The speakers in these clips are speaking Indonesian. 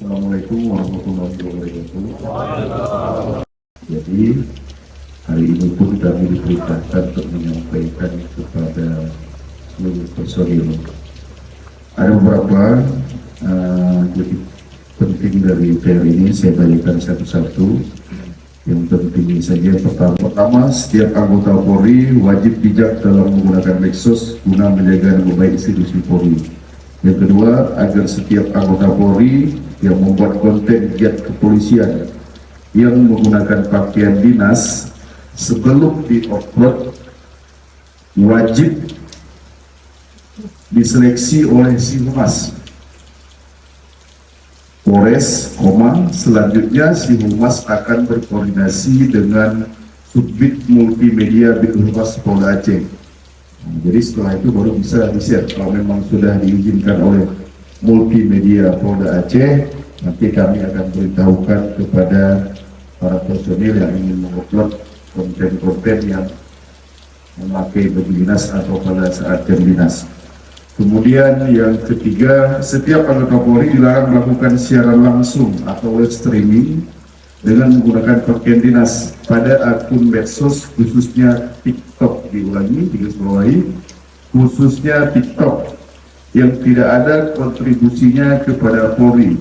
Assalamualaikum warahmatullahi wabarakatuh. Jadi hari ini pun kami diperintahkan untuk menyampaikan kepada seluruh personil. Ada beberapa jadi penting dari PR ini, saya bagikan satu-satu. Yang penting saja, pertama, setiap anggota Polri wajib bijak dalam menggunakan medsos guna menjaga nama baik institusi Polri. Yang kedua, agar setiap anggota Polri yang membuat konten giat kepolisian yang menggunakan pakaian dinas sebelum di-upload wajib diseleksi oleh si Humas Polres, selanjutnya si Humas akan berkoordinasi dengan Subbid Multimedia Bithumas Polda Aceh. Jadi setelah itu baru bisa di-share. Kalau memang sudah diizinkan oleh Multimedia Polda Aceh, nanti kami akan beritahukan kepada para personil yang ingin mengupload konten-konten yang memakai baju dinas atau pada saat jam dinas. Kemudian yang ketiga, setiap anggota Polri dilarang melakukan siaran langsung atau live streaming dengan menggunakan pakaian dinas pada akun medsos, khususnya TikTok. Diulangi, digarisbawahi, khususnya TikTok yang tidak ada kontribusinya kepada Polri,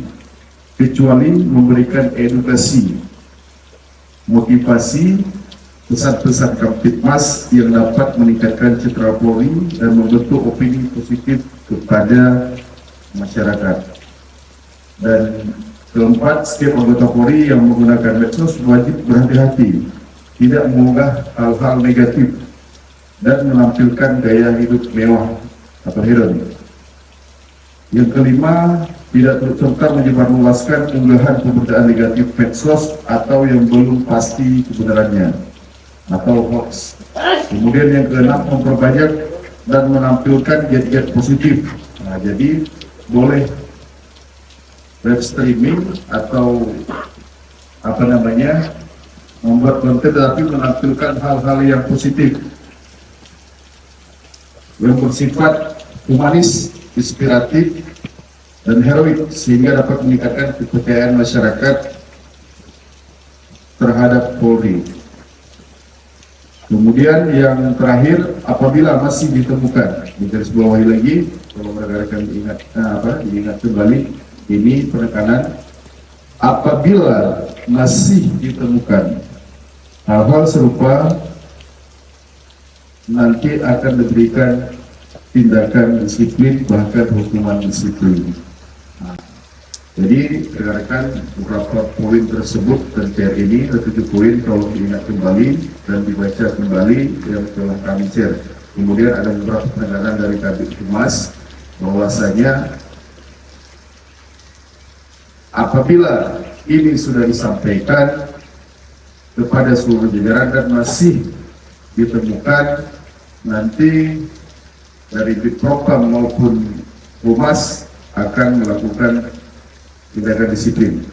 kecuali memberikan edukasi, motivasi, pesan-pesan Kamtibmas yang dapat meningkatkan citra Polri dan membentuk opini positif kepada masyarakat. Dan keempat, setiap anggota Polri yang menggunakan medsos wajib berhati-hati, tidak mengunggah hal-hal negatif dan menampilkan gaya hidup mewah atau hedon. Yang kelima, tidak turut serta menyebarluaskan unggahan pemberitaan negatif medsos atau yang belum pasti kebenarannya atau hoax. Kemudian yang keenam, memperbanyak dan menampilkan giat-giat positif. Nah, jadi boleh live streaming atau membuat konten tetapi menampilkan hal-hal yang positif, yang bersifat humanis, inspiratif, dan heroik, sehingga dapat meningkatkan kepercayaan masyarakat terhadap Polri. Kemudian yang terakhir, apabila masih ditemukan, digarisbawahi lagi, kalau rekan-rekan diingat kembali, ini penekanan, apabila masih ditemukan hal-hal serupa, nanti akan diberikan tindakan disiplin, bahkan hukuman disiplin. Jadi rekan-rekan, beberapa poin tersebut dan PR ini ada 7 poin kalau diingat kembali dan dibaca kembali yang telah kami share. Kemudian ada beberapa penegasan dari Kabid Humas bahwasanya apabila ini sudah disampaikan kepada seluruh jajaran dan masih ditemukan, nanti dari Bitpropam maupun Humas akan melakukan tindakan disiplin.